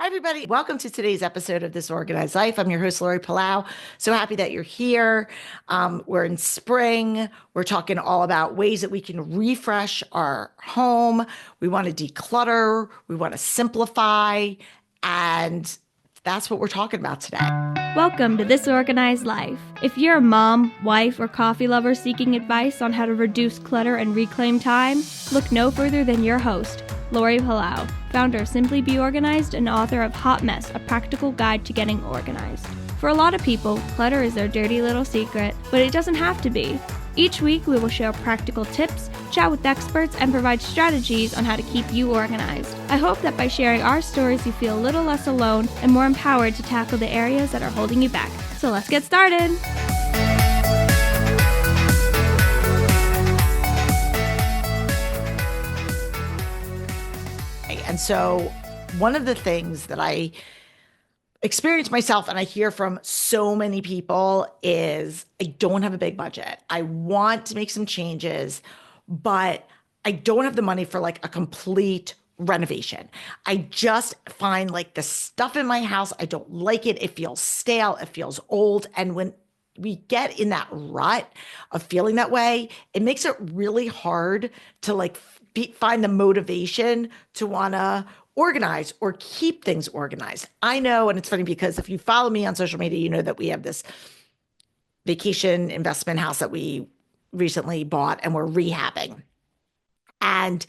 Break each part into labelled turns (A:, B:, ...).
A: Hi, everybody. Welcome to today's episode of This Organized Life. I'm your host, Lori Palau. So happy that you're here. We're in spring. We're talking all about ways that we can refresh our home. We want to declutter. We want to simplify. And that's what we're talking about today.
B: Welcome to This Organized Life. If you're a mom, wife, or coffee lover seeking advice on how to reduce clutter and reclaim time, look no further than your host, Lori Palau, founder of Simply Be Organized and author of Hot Mess, a practical guide to getting organized. For a lot of people, clutter is their dirty little secret, but it doesn't have to be. Each week, we will share practical tips, chat with experts, and provide strategies on how to keep you organized. I hope that by sharing our stories, you feel a little less alone and more empowered to tackle the areas that are holding you back. So let's get started.
A: And so, one of the things that I experience myself and I hear from so many people is I don't have a big budget. I want to make some changes, but I don't have the money for like a complete renovation. I just find like the stuff in my house, I don't like it. It feels stale, it feels old. And when we get in that rut of feeling that way, it makes it really hard to like find the motivation to want to organize or keep things organized. I know, and it's funny because if you follow me on social media, you know that we have this vacation investment house that we recently bought and we're rehabbing. And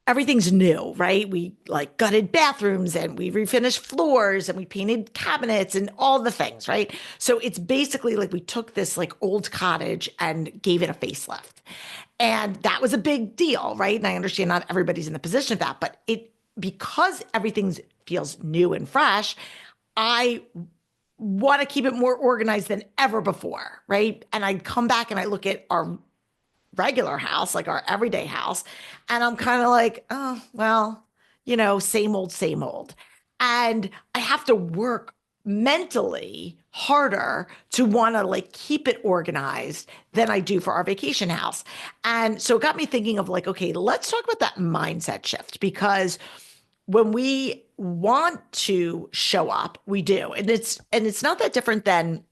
A: everything's new, right? We like gutted bathrooms and we refinished floors and we painted cabinets and all the things, right? So it's basically like we took this like old cottage and gave it a facelift. And that was a big deal, right? And I understand not everybody's in the position of that, but because everything feels new and fresh, I want to keep it more organized than ever before, right? And I come back and I look at our regular house, like our everyday house, and I'm kind of like, oh, well, same old, same old. And I have to work mentally harder to want to like keep it organized than I do for our vacation house. And so it got me thinking of like, okay, let's talk about that mindset shift because when we want to show up, we do. And it's not that different than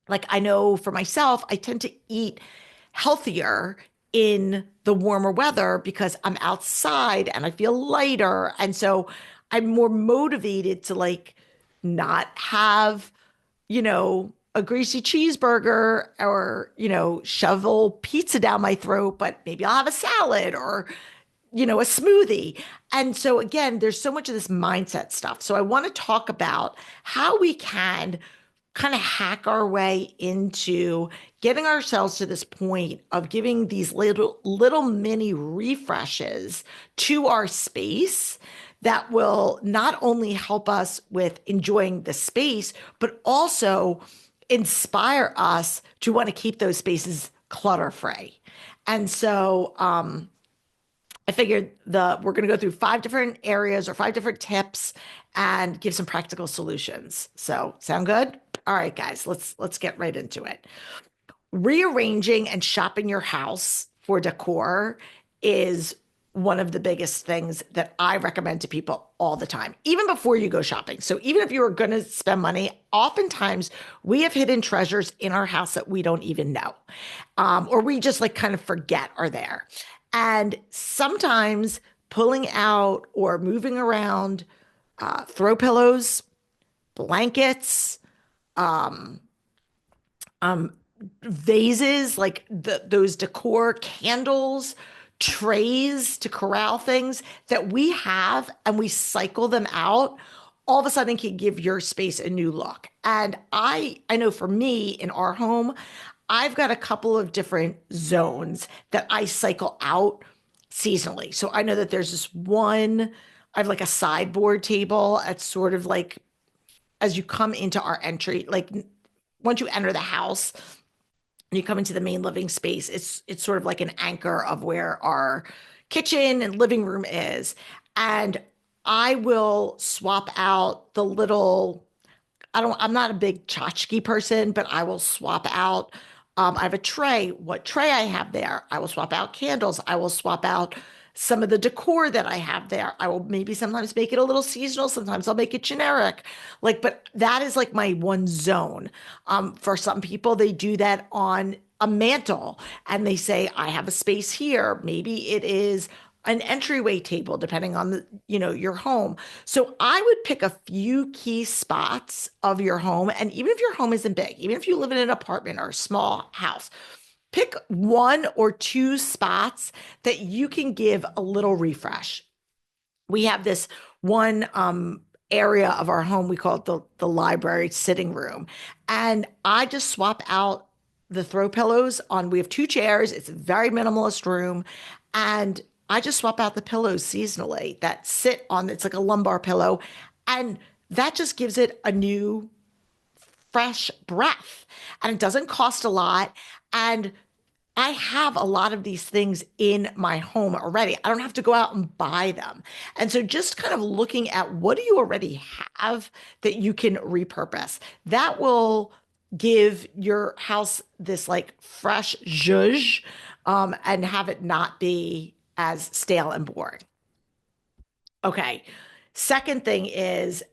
A: like I know for myself, I tend to eat healthier in the warmer weather because I'm outside and I feel lighter. And so I'm more motivated to like not have, a greasy cheeseburger or, shovel pizza down my throat, but maybe I'll have a salad or, a smoothie. And so again, there's so much of this mindset stuff. So I want to talk about how we can kind of hack our way into getting ourselves to this point of giving these little mini refreshes to our space that will not only help us with enjoying the space, but also inspire us to want to keep those spaces clutter free. And so I figured we're going to go through 5 different areas or 5 different tips and give some practical solutions. So, sound good? All right, guys, let's get right into it. Rearranging and shopping your house for decor is one of the biggest things that I recommend to people all the time, even before you go shopping. So even if you are going to spend money, oftentimes we have hidden treasures in our house that we don't even know, or we just like kind of forget are there. And sometimes pulling out or moving around throw pillows, blankets, um, vases, like those decor candles, trays to corral things that we have and we cycle them out, all of a sudden can give your space a new look. And I know for me in our home, I've got a couple of different zones that I cycle out seasonally. So I know that there's this one, I have like a sideboard table. It's sort of like as you come into our entry, like once you enter the house, and you come into the main living space, it's sort of like an anchor of where our kitchen and living room is. And I will swap out the little, I'm not a big tchotchke person, but I will swap out. I have a tray. What tray I have there? I will swap out candles. I will swap out some of the decor that I have there. I will maybe sometimes make it a little seasonal, sometimes I'll make it generic. Like, but that is like my one zone. For some people, they do that on a mantle and they say, I have a space here. Maybe it is an entryway table, depending on your home. So I would pick a few key spots of your home. And even if your home isn't big, even if you live in an apartment or a small house, pick one or two spots that you can give a little refresh. We have this one area of our home, we call it the library sitting room. And I just swap out the throw pillows on, we have two chairs. It's a very minimalist room. And I just swap out the pillows seasonally that sit on, it's like a lumbar pillow. And that just gives it a new fresh breath. And it doesn't cost a lot. And I have a lot of these things in my home already. I don't have to go out and buy them. And so just kind of looking at what do you already have that you can repurpose, that will give your house this like fresh zhuzh, and have it not be as stale and boring. Okay. Second thing is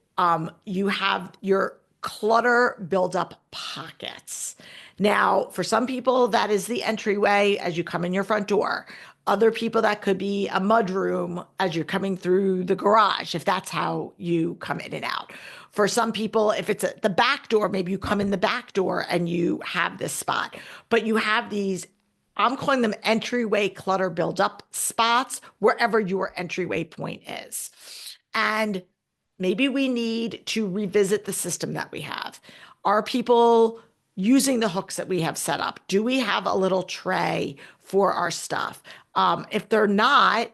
A: you have your clutter buildup pockets. Now, for some people, that is the entryway as you come in your front door. Other people, that could be a mud room as you're coming through the garage, if that's how you come in and out. For some people, if it's at the back door, maybe you come in the back door and you have this spot. But you have these, I'm calling them entryway clutter buildup spots, wherever your entryway point is. And maybe we need to revisit the system that we have. Are people using the hooks that we have set up? Do we have a little tray for our stuff? If they're not,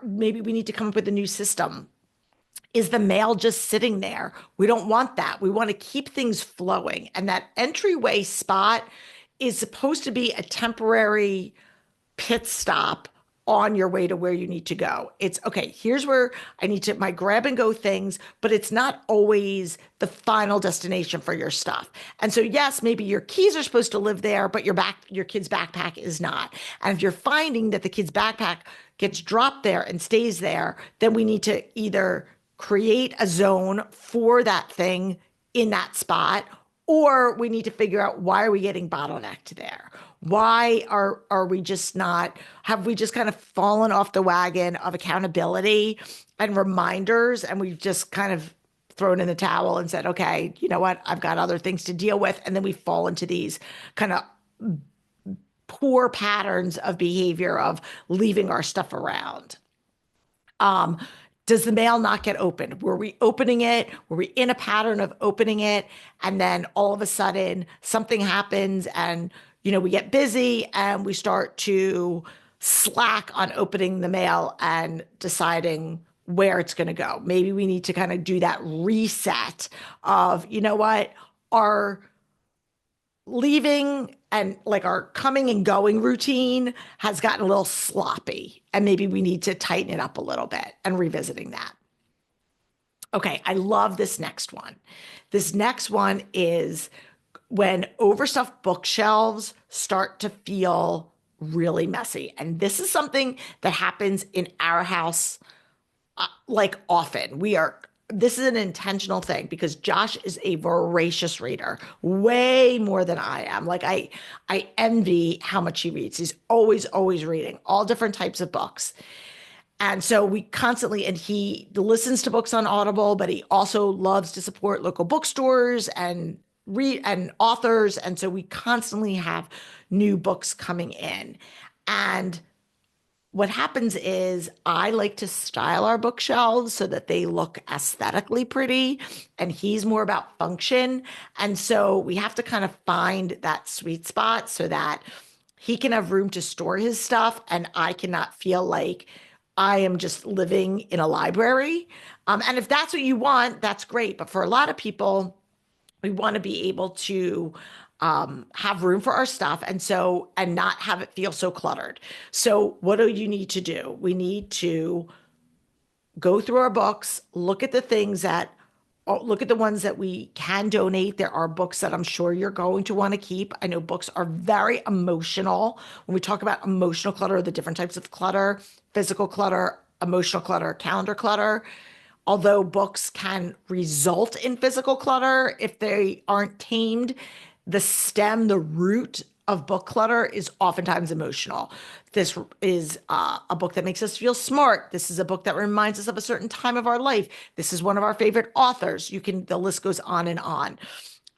A: maybe we need to come up with a new system. Is the mail just sitting there? We don't want that. We want to keep things flowing. And that entryway spot is supposed to be a temporary pit stop on your way to where you need to go. It's okay, here's where I need to, my grab and go things, but it's not always the final destination for your stuff. And so, yes, maybe your keys are supposed to live there, but your kid's backpack is not. And if you're finding that the kid's backpack gets dropped there and stays there, then we need to either create a zone for that thing in that spot, or we need to figure out, why are we getting bottlenecked there? Why are we just not, have we just kind of fallen off the wagon of accountability and reminders, and we've just kind of thrown in the towel and said, okay, you know what, I've got other things to deal with. And then we fall into these kind of poor patterns of behavior of leaving our stuff around. Does the mail not get opened? Were we opening it? Were we in a pattern of opening it? And then all of a sudden something happens and, we get busy and we start to slack on opening the mail and deciding where it's going to go. Maybe we need to kind of do that reset of, what, our leaving and like our coming and going routine has gotten a little sloppy, and maybe we need to tighten it up a little bit, and revisiting that. Okay, I love this next one. This next one is when overstuffed bookshelves start to feel really messy. And this is something that happens in our house like often. This is an intentional thing because Josh is a voracious reader, way more than I am. Like I envy how much he reads. He's always reading all different types of books. And so we constantly, and he listens to books on Audible, but he also loves to support local bookstores and read and authors. And so we constantly have new books coming in. And what happens is I like to style our bookshelves so that they look aesthetically pretty, and he's more about function. And so we have to kind of find that sweet spot so that he can have room to store his stuff and I cannot feel like I am just living in a library. And if that's what you want, that's great. But for a lot of people, we want to be able to have room for our stuff and not have it feel so cluttered. So what do you need to do? We need to go through our books, look at the things that look at the ones that we can donate. There are books that I'm sure you're going to want to keep. I know books are very emotional. When we talk about emotional clutter, the different types of clutter, physical clutter, emotional clutter, calendar clutter, although books can result in physical clutter if they aren't tamed, the root of book clutter is oftentimes emotional. This is a book that makes us feel smart. This is a book that reminds us of a certain time of our life. This is one of our favorite authors. The list goes on and on.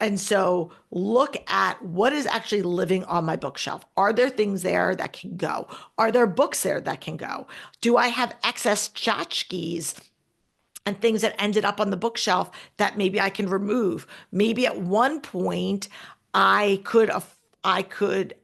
A: And so look at what is actually living on my bookshelf. Are there things there that can go? Are there books there that can go? Do I have excess tchotchkes and things that ended up on the bookshelf that maybe I can remove? Maybe at one point I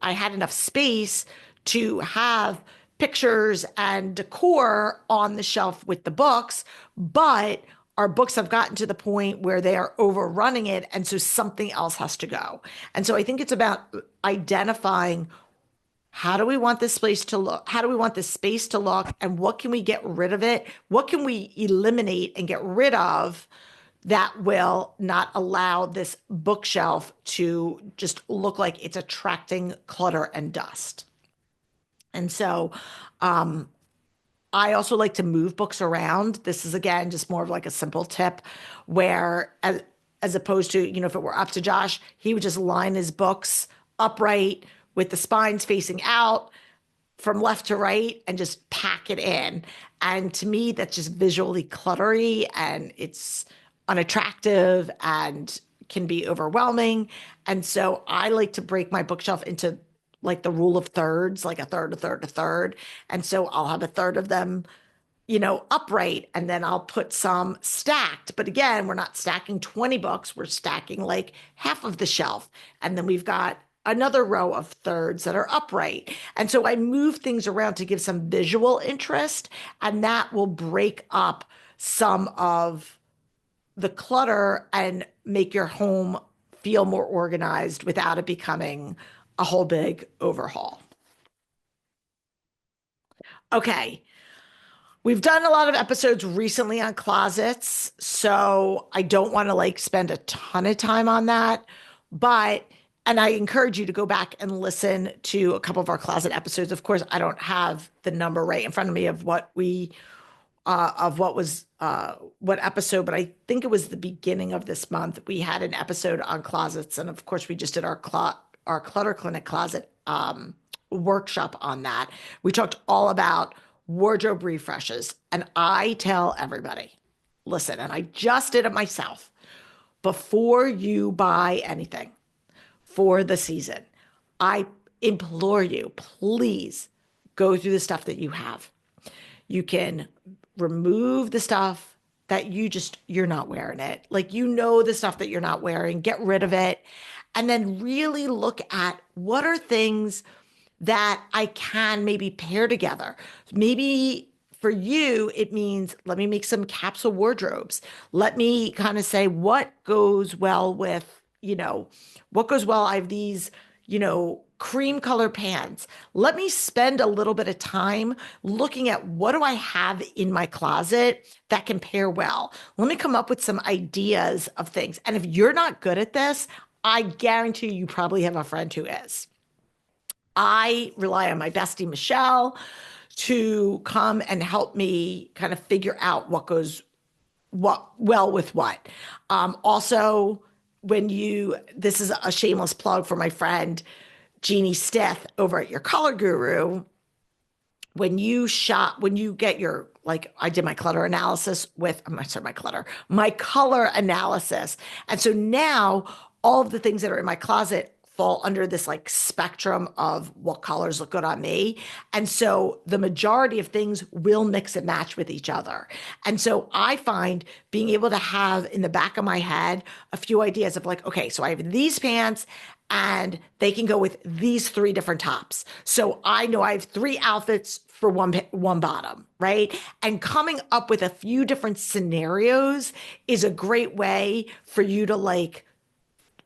A: had enough space to have pictures and decor on the shelf with the books, but our books have gotten to the point where they are overrunning it. And so something else has to go. And so I think it's about identifying, how do we want this place to look? How do we want this space to look? And what can we get rid of it? What can we eliminate and get rid of that will not allow this bookshelf to just look like it's attracting clutter and dust? And so I also like to move books around. This is, again, just more of like a simple tip where, as opposed to, if it were up to Josh, he would just line his books upright with the spines facing out from left to right and just pack it in. And to me, that's just visually cluttery and it's unattractive and can be overwhelming. And so I like to break my bookshelf into like the rule of thirds, like a third, a third, a third. And so I'll have a third of them, upright, and then I'll put some stacked. But again, we're not stacking 20 books, we're stacking like half of the shelf. And then we've got another row of thirds that are upright. And so I move things around to give some visual interest, and that will break up some of the clutter and make your home feel more organized without it becoming a whole big overhaul. Okay. We've done a lot of episodes recently on closets, so I don't want to like spend a ton of time on that, and I encourage you to go back and listen to a couple of our closet episodes. Of course, I don't have the number right in front of me of what what episode, but I think it was the beginning of this month. We had an episode on closets, and of course, we just did our Clutter Clinic closet workshop on that. We talked all about wardrobe refreshes, and I tell everybody, listen, and I just did it myself, before you buy anything for the season, I implore you, please go through the stuff that you have. You can remove the stuff that you're not wearing it. Like, the stuff that you're not wearing, get rid of it. And then really look at what are things that I can maybe pair together. Maybe for you, it means, let me make some capsule wardrobes. Let me kind of say what goes well with, what goes well. I have these, cream color pants. Let me spend a little bit of time looking at what do I have in my closet that can pair well. Let me come up with some ideas of things. And if you're not good at this, I guarantee you probably have a friend who is. I rely on my bestie, Michelle, to come and help me kind of figure out what goes well with what. Also, this is a shameless plug for my friend, Jeannie Stith over at Your Color Guru. When you get your, like, I did my clutter analysis my color analysis. And so now all of the things that are in my closet fall under this like spectrum of what colors look good on me. And so the majority of things will mix and match with each other. And so I find being able to have in the back of my head a few ideas of like, okay, so I have these pants and they can go with these 3 different tops. So I know I have 3 outfits for one bottom, right? And coming up with a few different scenarios is a great way for you to like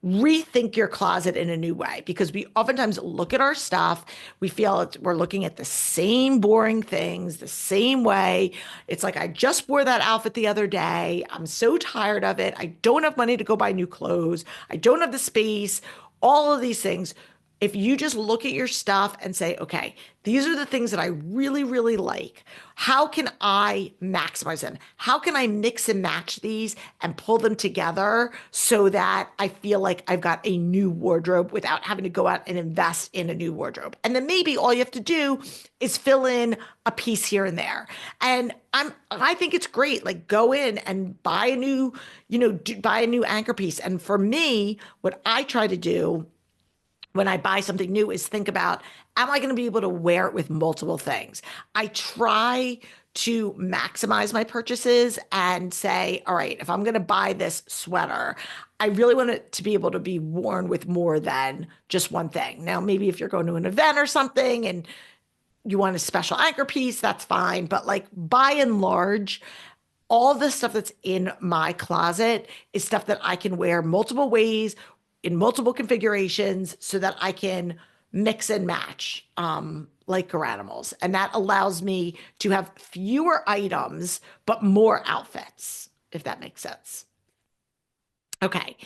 A: rethink your closet in a new way because we oftentimes look at our stuff. We feel we're looking at the same boring things the same way. It's like, I just wore that outfit the other day. I'm so tired of it. I don't have money to go buy new clothes. I don't have the space, all of these things. If you just look at your stuff and say, okay, these are the things that I really, really like. How can I maximize them? How can I mix and match these and pull them together so that I feel like I've got a new wardrobe without having to go out and invest in a new wardrobe? And then maybe all you have to do is fill in a piece here and there. And I think it's great. Like, go in and buy a new, buy a new anchor piece. And for me, what I try to do when I buy something new is think about, am I going to be able to wear it with multiple things? I try to maximize my purchases and say, all right, if I'm going to buy this sweater, I really want it to be able to be worn with more than just one thing. Now, maybe if you're going to an event or something and you want a special anchor piece, that's fine. But like, by and large, all the stuff that's in my closet is stuff that I can wear multiple ways in multiple configurations so that I can mix and match like Garanimals. And that allows me to have fewer items, but more outfits, if that makes sense. Okay,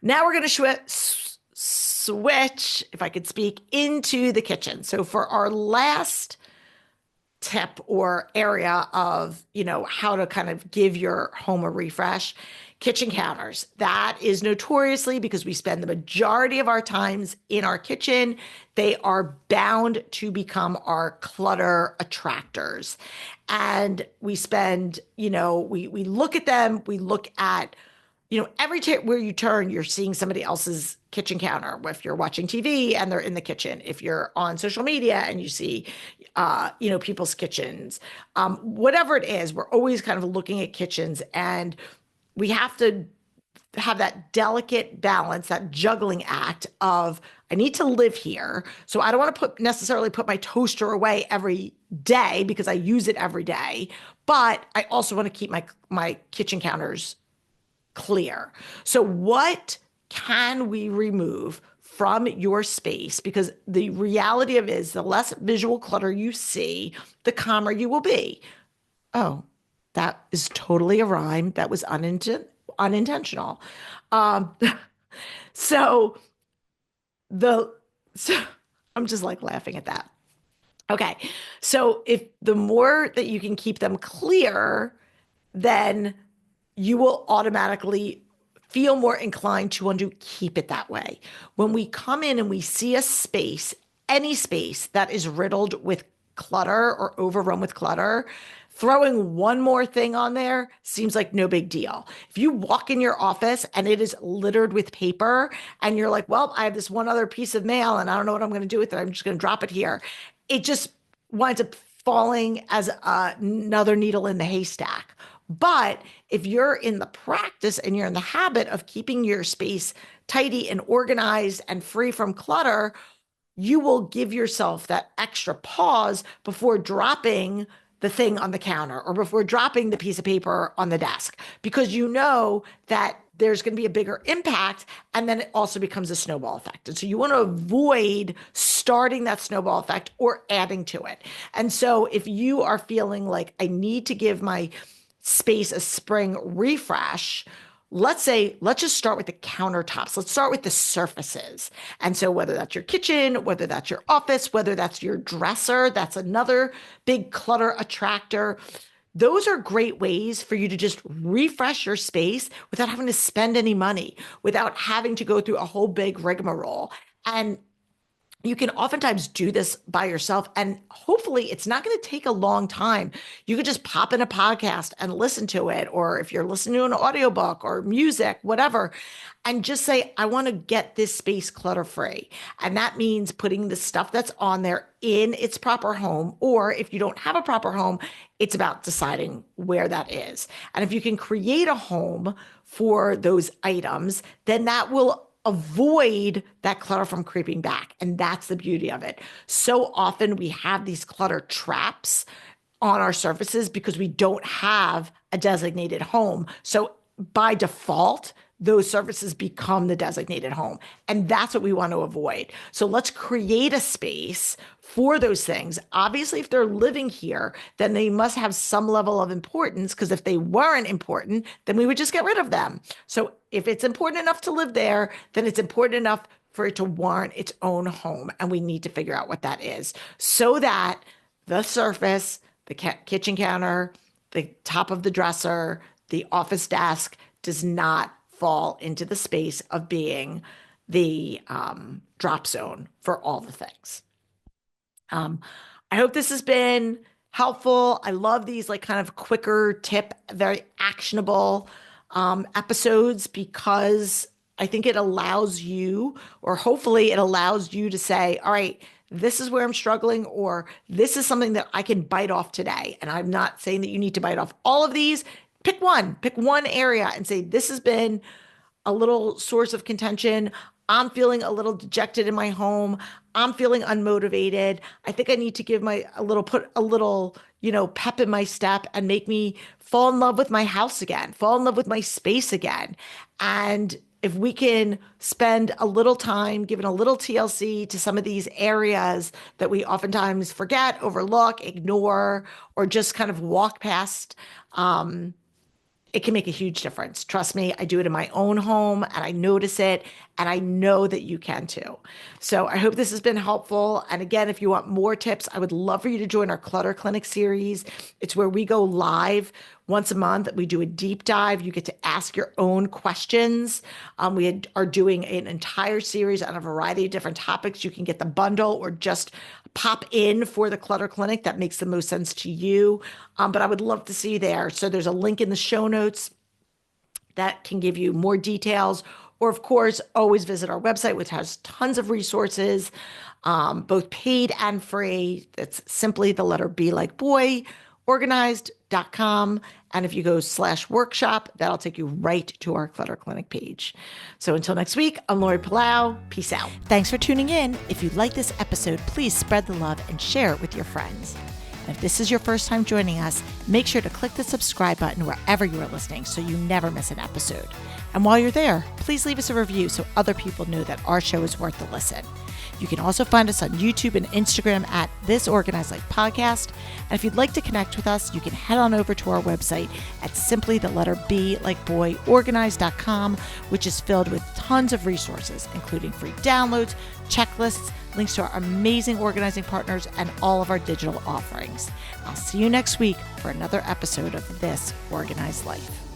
A: now we're going to switch, if I could speak, into the kitchen. So for our last tip or area of, how to kind of give your home a refresh, kitchen counters. That is notoriously, because we spend the majority of our times in our kitchen, they are bound to become our clutter attractors. And we spend, we look at them, we look at, every where you turn, you're seeing somebody else's kitchen counter. If you're watching TV and they're in the kitchen, if you're on social media and you see, people's kitchens, whatever it is, we're always kind of looking at kitchens, and we have to have that delicate balance, that juggling act of, I need to live here. So I don't want to necessarily put my toaster away every day because I use it every day, but I also want to keep my kitchen counters clear. So what can we remove from your space? Because the reality of it is, the less visual clutter you see, the calmer you will be. Oh, that is totally a rhyme. That was unintentional. Um, so so I'm just like laughing at that. Okay. So if the more that you can keep them clear, then you will automatically feel more inclined to want to keep it that way. When we come in and we see a space, any space that is riddled with clutter or overrun with clutter, throwing one more thing on there seems like no big deal. If you walk in your office and it is littered with paper and you're like, well, I have this one other piece of mail and I don't know what I'm going to do with it, I'm just going to drop it here. It just winds up falling as another needle in the haystack. But if you're in the practice and you're in the habit of keeping your space tidy and organized and free from clutter, you will give yourself that extra pause before dropping the thing on the counter or before dropping the piece of paper on the desk, because you know that there's going to be a bigger impact, and then it also becomes a snowball effect. And so you want to avoid starting that snowball effect or adding to it. And so if you are feeling like, I need to give my space a spring refresh, let's just start with the countertops. Let's start with the surfaces. And so whether that's your kitchen, whether that's your office, whether that's your dresser, that's another big clutter attractor. Those are great ways for you to just refresh your space without having to spend any money, without having to go through a whole big rigmarole. And you can oftentimes do this by yourself, and hopefully it's not going to take a long time. You could just pop in a podcast and listen to it, or if you're listening to an audiobook or music, whatever, and just say, I want to get this space clutter free. And that means putting the stuff that's on there in its proper home, or if you don't have a proper home, it's about deciding where that is. And if you can create a home for those items, then that will avoid that clutter from creeping back. And that's the beauty of it. So often we have these clutter traps on our surfaces because we don't have a designated home. So by default, those surfaces become the designated home. And that's what we want to avoid. So let's create a space for those things. Obviously, if they're living here, then they must have some level of importance, because if they weren't important, then we would just get rid of them. So if it's important enough to live there, then it's important enough for it to warrant its own home. And we need to figure out what that is so that the surface, the kitchen counter, the top of the dresser, the office desk does not fall into the space of being the drop zone for all the things. I hope this has been helpful. I love these like kind of quicker tip, very actionable episodes, because I think it allows you, or hopefully it allows you to say, all right, this is where I'm struggling, or this is something that I can bite off today. And I'm not saying that you need to bite off all of these. Pick one area and say, this has been a little source of contention. I'm feeling a little dejected in my home. I'm feeling unmotivated. I think I need to put a little, pep in my step and make me fall in love with my house again, fall in love with my space again. And if we can spend a little time giving a little TLC to some of these areas that we oftentimes forget, overlook, ignore, or just kind of walk past, it can make a huge difference. Trust me, I do it in my own home and I notice it, and I know that you can too. So I hope this has been helpful. And again, if you want more tips, I would love for you to join our Clutter Clinic series. It's where we go live once a month. We do a deep dive. You get to ask your own questions. We are doing an entire series on a variety of different topics. You can get the bundle or just pop in for the Clutter Clinic. That makes the most sense to you. But I would love to see you there. So there's a link in the show notes that can give you more details. Or, of course, always visit our website, which has tons of resources, both paid and free. That's simply the letter B like boy, organized.com. And if you go /workshop, that'll take you right to our Clutter Clinic page. So until next week, I'm Lori Palau. Peace out. Thanks for tuning in. If you like this episode, please spread the love and share it with your friends. And if this is your first time joining us, make sure to click the subscribe button wherever you are listening so you never miss an episode. And while you're there, please leave us a review so other people know that our show is worth a listen. You can also find us on YouTube and Instagram at This Organized Life Podcast. And if you'd like to connect with us, you can head on over to our website at simply the letter B like boy, organized.com, which is filled with tons of resources, including free downloads, checklists, links to our amazing organizing partners, and all of our digital offerings. I'll see you next week for another episode of This Organized Life.